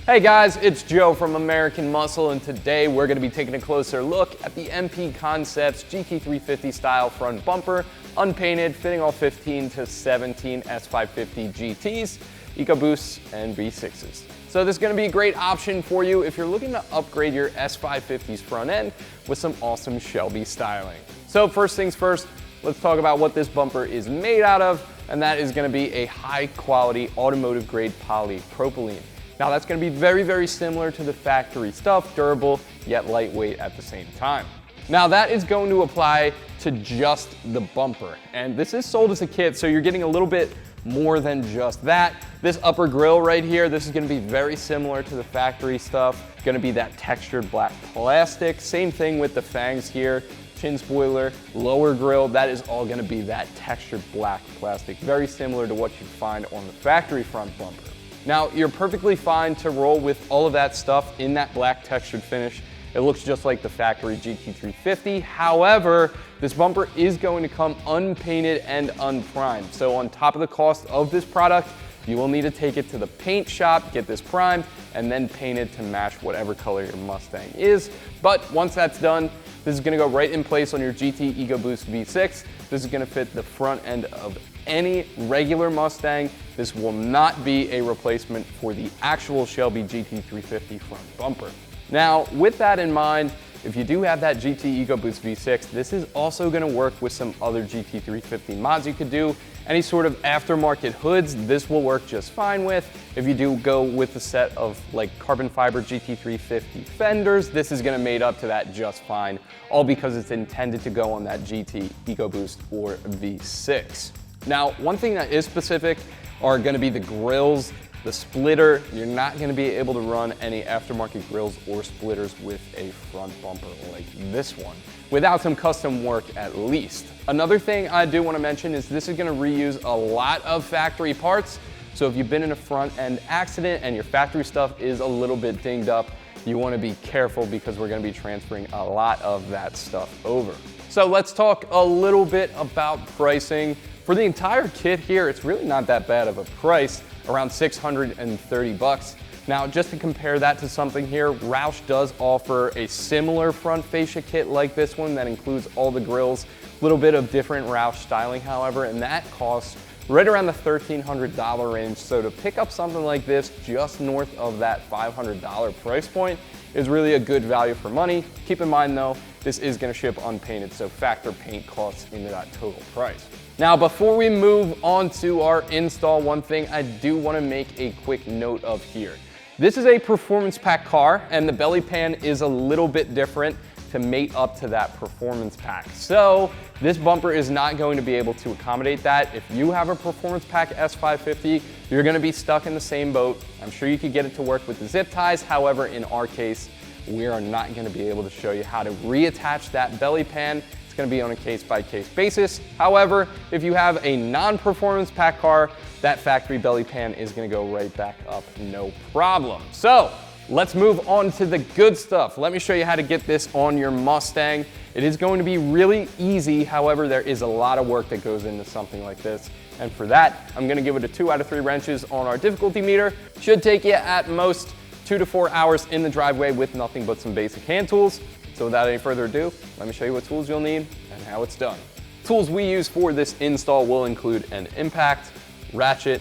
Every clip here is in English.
Hey guys, it's Joe from American Muscle, and today we're going to be taking a closer look at the MP Concepts GT350 style front bumper, unpainted, fitting all 15 to 17 S550 GTs, EcoBoosts, and V6s. So this is going to be a great option for you if you're looking to upgrade your S550's front end with some awesome Shelby styling. So first things first, let's talk about what this bumper is made out of, and that is going to be a high quality automotive grade polypropylene. Now that's going to be very, very similar to the factory stuff, durable yet lightweight at the same time. Now that is going to apply to just the bumper, and this is sold as a kit, so you're getting a little bit more than just that. This upper grille right here, this is going to be very similar to the factory stuff. Going to be that textured black plastic. Same thing with the fangs here. Chin spoiler, lower grille, that is all going to be that textured black plastic. Very similar to what you'd find on the factory front bumper. Now, you're perfectly fine to roll with all of that stuff in that black textured finish. It looks just like the factory GT350. However, this bumper is going to come unpainted and unprimed. So on top of the cost of this product, you will need to take it to the paint shop, get this primed, and then painted to match whatever color your Mustang is. But once that's done, this is going to go right in place on your GT EcoBoost V6. This is going to fit the front end of any regular Mustang. This will not be a replacement for the actual Shelby GT350 front bumper. Now, with that in mind, if you do have that GT EcoBoost V6, this is also going to work with some other GT350 mods you could do. Any sort of aftermarket hoods, this will work just fine with. If you do go with a set of like carbon fiber GT350 fenders, this is going to made up to that just fine, all because it's intended to go on that GT EcoBoost or V6. Now, one thing that is specific are going to be the grills, the splitter. You're not going to be able to run any aftermarket grills or splitters with a front bumper like this one, without some custom work at least. Another thing I do want to mention is this is going to reuse a lot of factory parts. So if you've been in a front end accident and your factory stuff is a little bit dinged up, you want to be careful because we're going to be transferring a lot of that stuff over. So let's talk a little bit about pricing. For the entire kit here, it's really not that bad of a price, around 630 bucks. Now, just to compare that to something here, Roush does offer a similar front fascia kit like this one that includes all the grills, a little bit of different Roush styling, however, and that costs right around the $1,300 range. So to pick up something like this just north of that $500 price point is really a good value for money. Keep in mind though, this is going to ship unpainted, so factor paint costs into that total price. Now, before we move on to our install, one thing I do want to make a quick note of here. This is a performance pack car, and the belly pan is a little bit different to mate up to that performance pack. So this bumper is not going to be able to accommodate that. If you have a performance pack S550, you're going to be stuck in the same boat. I'm sure you could get it to work with the zip ties. However, in our case, we are not going to be able to show you how to reattach that belly pan. It's going to be on a case-by-case basis. However, if you have a non-performance pack car, that factory belly pan is going to go right back up, no problem. So let's move on to the good stuff. Let me show you how to get this on your Mustang. It is going to be really easy. However, there is a lot of work that goes into something like this. And for that, I'm going to give it a 2 out of 3 wrenches on our difficulty meter. Should take you at most 2 to 4 hours in the driveway with nothing but some basic hand tools. So without any further ado, let me show you what tools you'll need and how it's done. Tools we use for this install will include an impact, ratchet,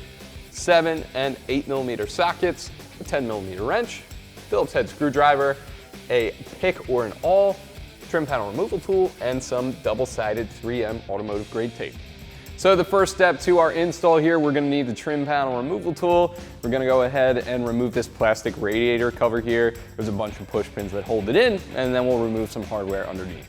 7 and 8mm sockets, a 10mm wrench, Phillips head screwdriver, a pick or an awl, trim panel removal tool, and some double-sided 3M automotive grade tape. So the first step to our install here, we're going to need the trim panel removal tool. We're going to go ahead and remove this plastic radiator cover here. There's a bunch of push pins that hold it in, and then we'll remove some hardware underneath.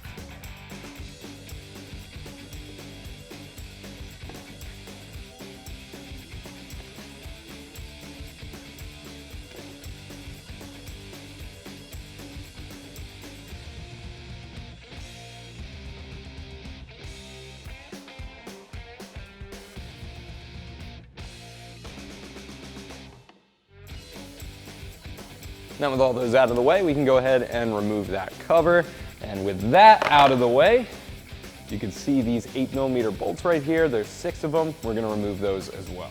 Now with all those out of the way, we can go ahead and remove that cover. And with that out of the way, you can see these 8mm bolts right here. There's 6 of them. We're gonna remove those as well.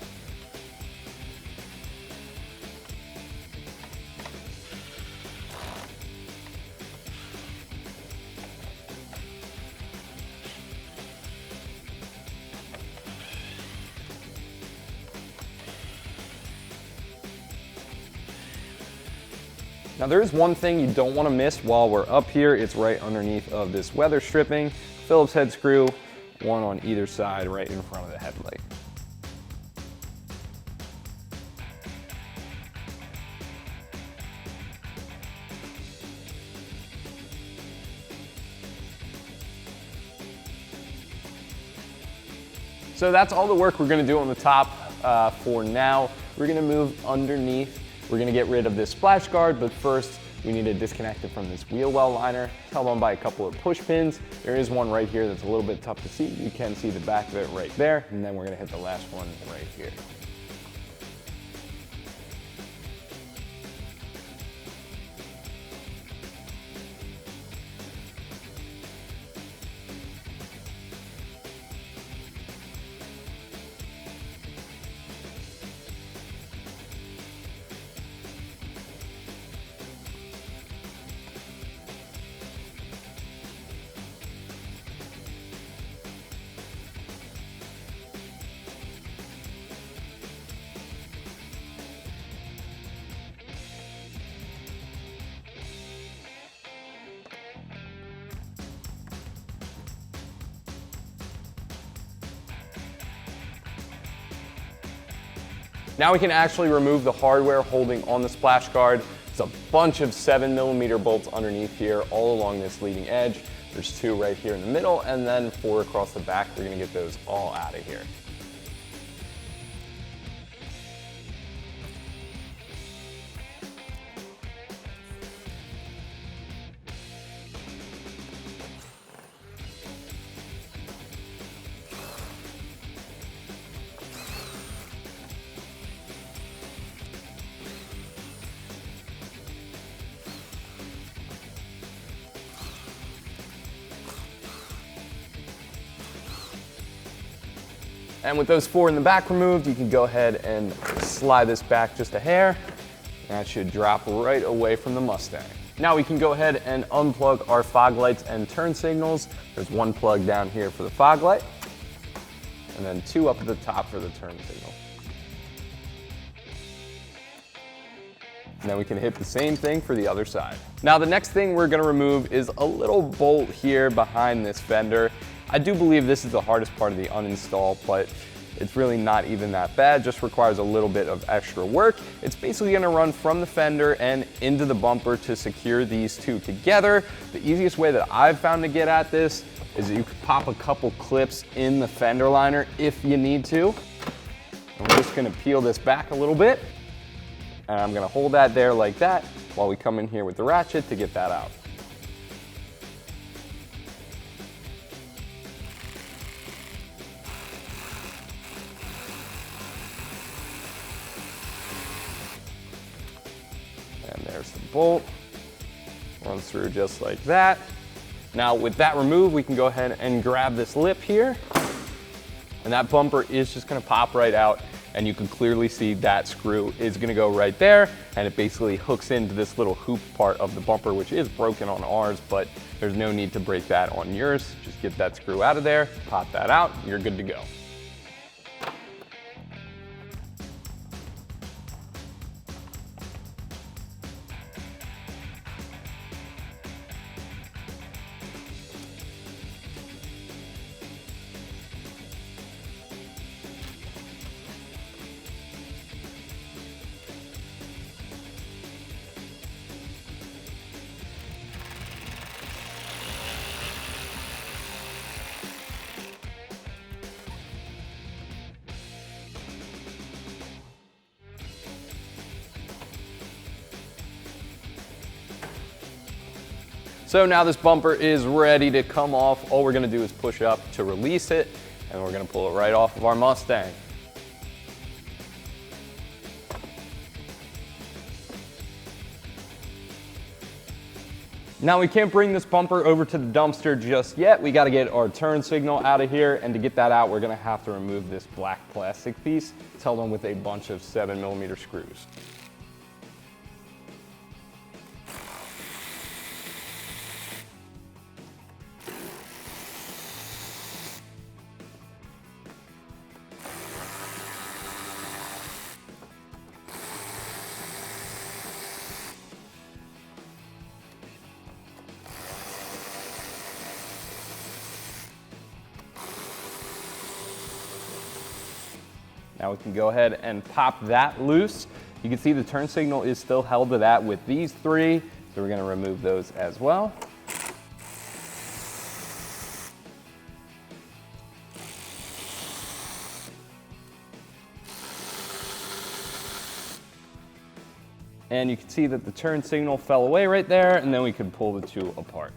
Now there is one thing you don't want to miss while we're up here. It's right underneath of this weather stripping. Phillips head screw, one on either side right in front of the headlight. So that's all the work we're gonna do on the top for now. We're gonna move underneath. We're gonna get rid of this splash guard, but first we need to disconnect it from this wheel well liner, held on by a couple of push pins. There is one right here that's a little bit tough to see. You can see the back of it right there, and then we're gonna hit the last one right here. Now we can actually remove the hardware holding on the splash guard. It's a bunch of 7mm bolts underneath here all along this leading edge. There's 2 right here in the middle and then 4 across the back. We're gonna get those all out of here. And with those 4 in the back removed, you can go ahead and slide this back just a hair. That should drop right away from the Mustang. Now we can go ahead and unplug our fog lights and turn signals. There's 1 plug down here for the fog light, and then 2 up at the top for the turn signal. And then we can hit the same thing for the other side. Now the next thing we're gonna remove is a little bolt here behind this fender. I do believe this is the hardest part of the uninstall, but it's really not even that bad, just requires a little bit of extra work. It's basically gonna run from the fender and into the bumper to secure these 2 together. The easiest way that I've found to get at this is you could pop a couple clips in the fender liner if you need to. I'm just gonna peel this back a little bit, and I'm gonna hold that there like that while we come in here with the ratchet to get that out. And there's the bolt, runs through just like that. Now with that removed, we can go ahead and grab this lip here, and that bumper is just gonna pop right out, and you can clearly see that screw is gonna go right there, and it basically hooks into this little hoop part of the bumper, which is broken on ours, but there's no need to break that on yours. Just get that screw out of there, pop that out, you're good to go. So now this bumper is ready to come off. All we're gonna do is push up to release it, and we're gonna pull it right off of our Mustang. Now we can't bring this bumper over to the dumpster just yet. We gotta get our turn signal out of here, and to get that out, we're gonna have to remove this black plastic piece. It's held on with a bunch of 7mm screws. Now we can go ahead and pop that loose. You can see the turn signal is still held to that with these three, so we're gonna remove those as well. And you can see that the turn signal fell away right there, and then we can pull the two apart.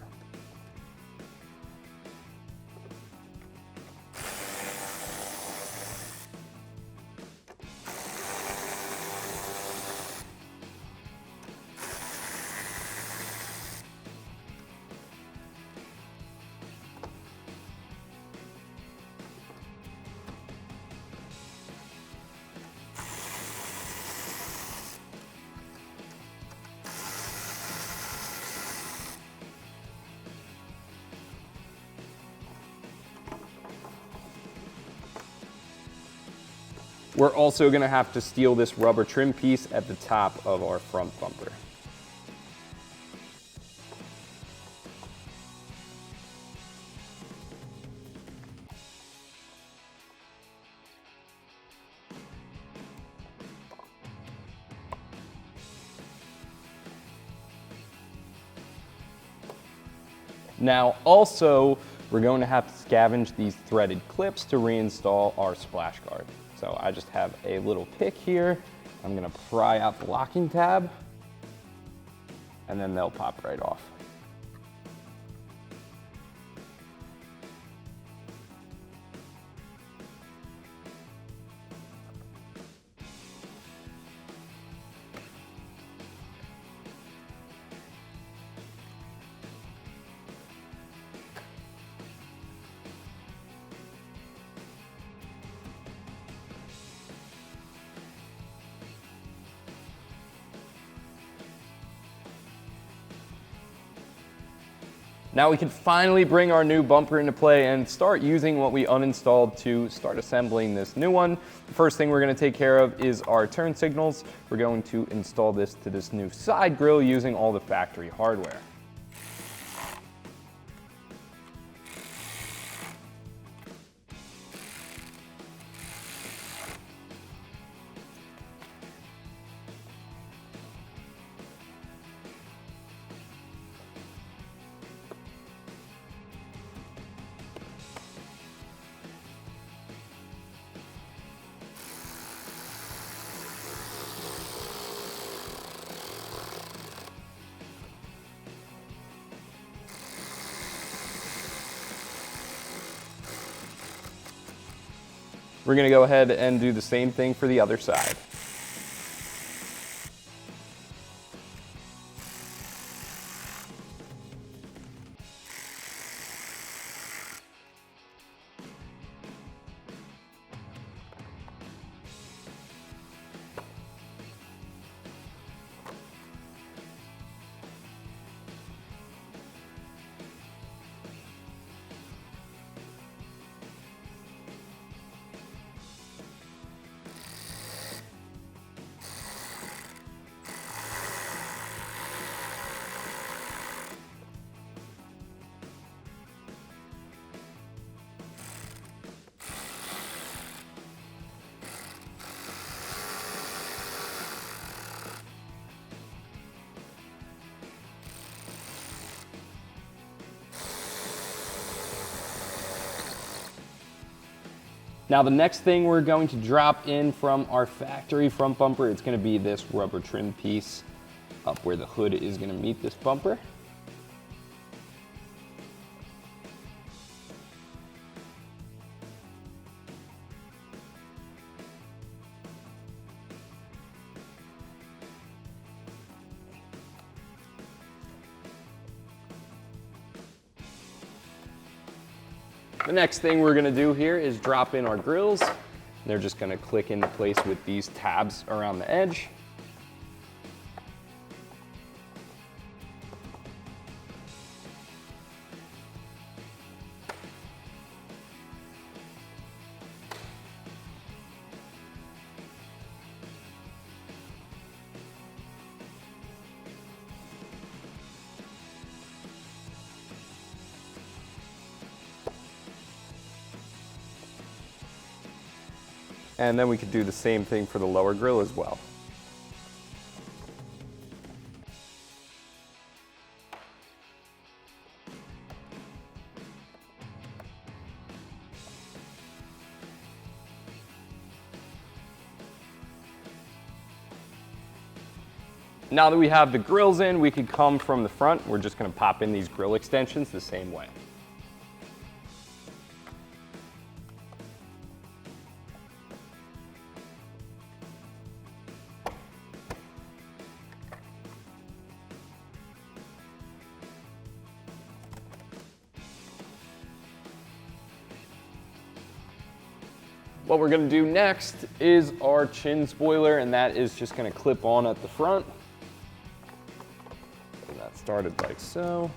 We're also gonna have to steel this rubber trim piece at the top of our front bumper. Now also, we're going to have to scavenge these threaded clips to reinstall our splash guard. So I just have a little pick here. I'm gonna pry out the locking tab, and then they'll pop right off. Now we can finally bring our new bumper into play and start using what we uninstalled to start assembling this new one. The first thing we're going to take care of is our turn signals. We're going to install this to this new side grille using all the factory hardware. We're going to go ahead and do the same thing for the other side. Now the next thing we're going to drop in from our factory front bumper, it's going to be this rubber trim piece up where the hood is going to meet this bumper. The next thing we're going to do here is drop in our grills. They're just going to click into place with these tabs around the edge. And then we could do the same thing for the lower grille as well. Now that we have the grills in, we could come from the front. We're just gonna pop in these grill extensions the same way. What we're gonna do next is our chin spoiler, and that is just gonna clip on at the front. And that started like so.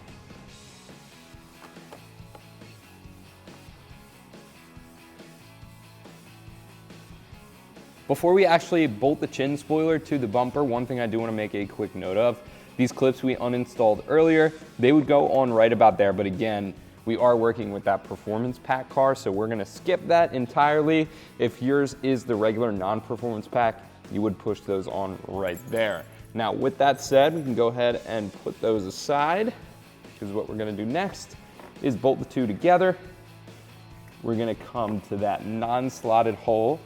Before we actually bolt the chin spoiler to the bumper, one thing I do wanna make a quick note of, these clips we uninstalled earlier, they would go on right about there, but again, we are working with that performance pack car, so we're gonna skip that entirely. If yours is the regular non-performance pack, you would push those on right there. Now, with that said, we can go ahead and put those aside, because what we're gonna do next is bolt the two together. We're gonna come to that non-slotted hole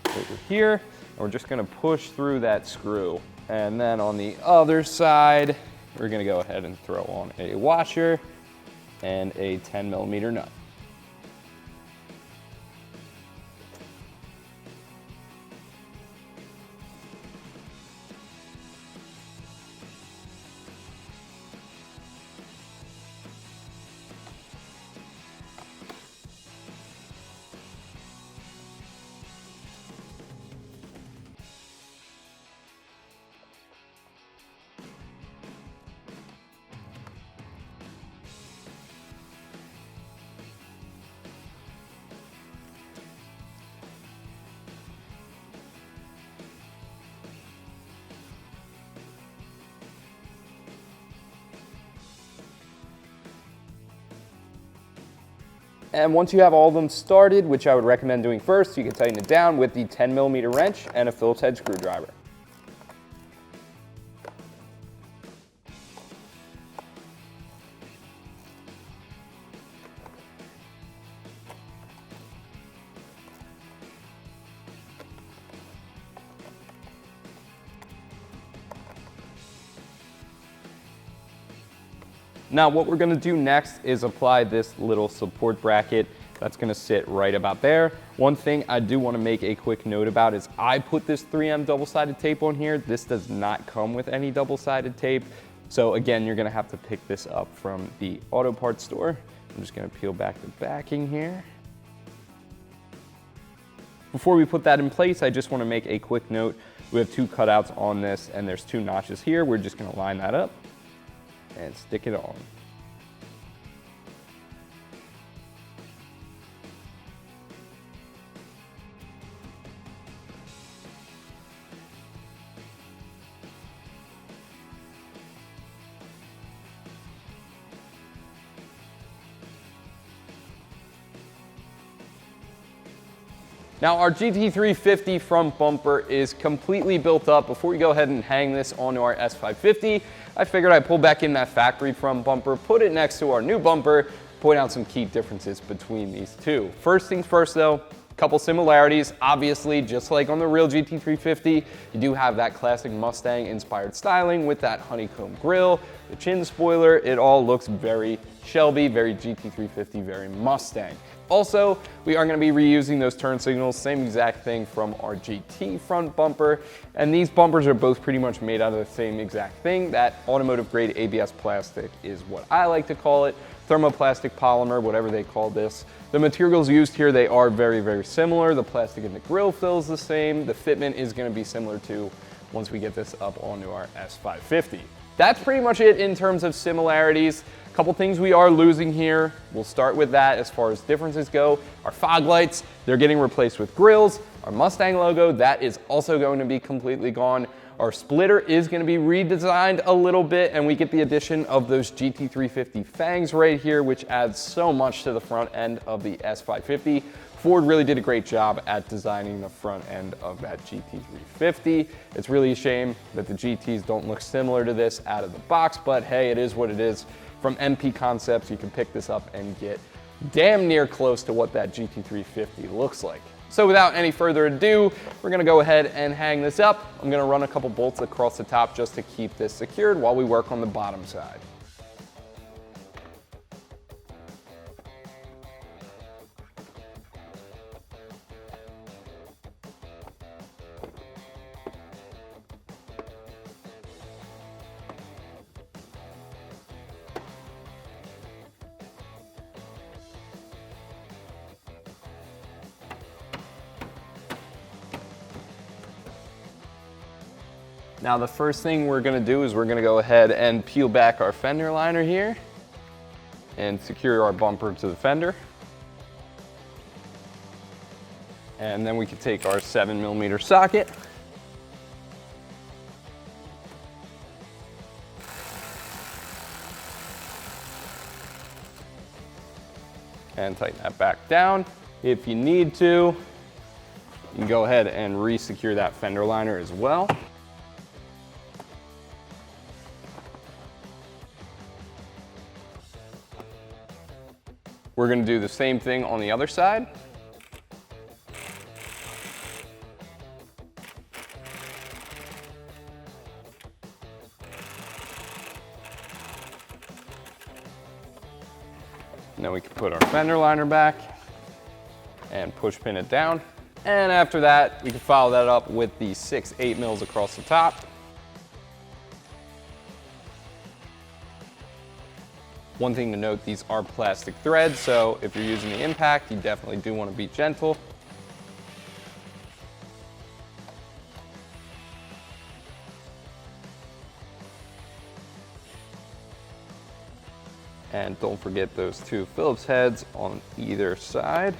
over here, and we're just gonna push through that screw. And then on the other side, we're gonna go ahead and throw on a washer and a 10mm nut. And once you have all of them started, which I would recommend doing first, you can tighten it down with the 10mm wrench and a Phillips head screwdriver. Now what we're gonna do next is apply this little support bracket that's gonna sit right about there. One thing I do wanna make a quick note about is I put this 3M double-sided tape on here. This does not come with any double-sided tape. So again, you're gonna have to pick this up from the auto parts store. I'm just gonna peel back the backing here. Before we put that in place, I just wanna make a quick note. We have two cutouts on this and there's two notches here. We're just gonna line that up and stick it on. Now our GT350 front bumper is completely built up. Before we go ahead and hang this onto our S550, I figured I'd pull back in that factory front bumper, put it next to our new bumper, point out some key differences between these two. First things first though, a couple similarities. Obviously, just like on the real GT350, you do have that classic Mustang inspired styling with that honeycomb grille, the chin spoiler. It all looks very Shelby, very GT350, very Mustang. Also, we are going to be reusing those turn signals, same exact thing from our GT front bumper. And these bumpers are both pretty much made out of the same exact thing. That automotive grade ABS plastic is what I like to call it. Thermoplastic polymer, whatever they call this. The materials used here, they are very, very similar. The plastic in the grille feels the same. The fitment is going to be similar to once we get this up onto our S550. That's pretty much it in terms of similarities. A couple things we are losing here. We'll start with that as far as differences go. Our fog lights, they're getting replaced with grills. Our Mustang logo, that is also going to be completely gone. Our splitter is going to be redesigned a little bit, and we get the addition of those GT350 fangs right here, which adds so much to the front end of the S550. Ford really did a great job at designing the front end of that GT350. It's really a shame that the GTs don't look similar to this out of the box, but hey, it is what it is. From MP Concepts, you can pick this up and get damn near close to what that GT350 looks like. So without any further ado, we're gonna go ahead and hang this up. I'm gonna run a couple bolts across the top just to keep this secured while we work on the bottom side. Now the first thing we're gonna do is we're gonna go ahead and peel back our fender liner here and secure our bumper to the fender. And then we can take our 7mm socket and tighten that back down. If you need to, you can go ahead and re-secure that fender liner as well. We're gonna do the same thing on the other side. And then we can put our fender liner back and push pin it down. And after that, we can follow that up with the 6/8 mils across the top. One thing to note, these are plastic threads, so if you're using the impact, you definitely do want to be gentle. And don't forget those two Phillips heads on either side.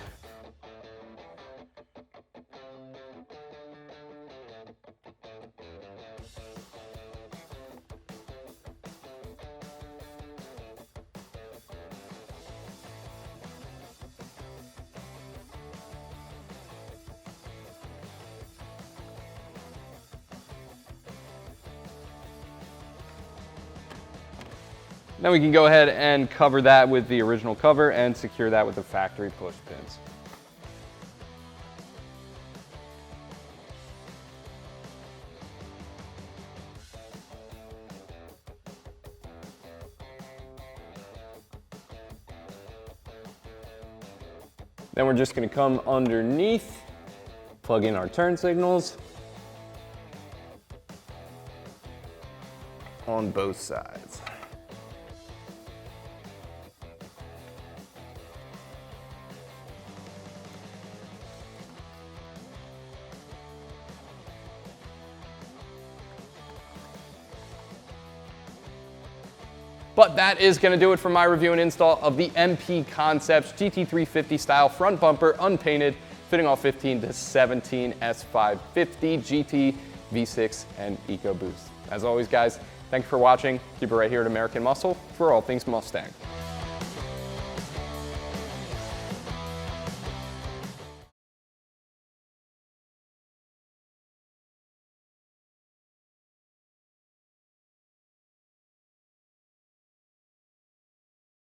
Then we can go ahead and cover that with the original cover and secure that with the factory push pins. Then we're just going to come underneath, plug in our turn signals on both sides. But that is going to do it for my review and install of the MP Concepts GT350 style front bumper, unpainted, fitting all 15 to 17 S550 GT V6 and EcoBoost. As always, guys, thank you for watching. Keep it right here at American Muscle for all things Mustang.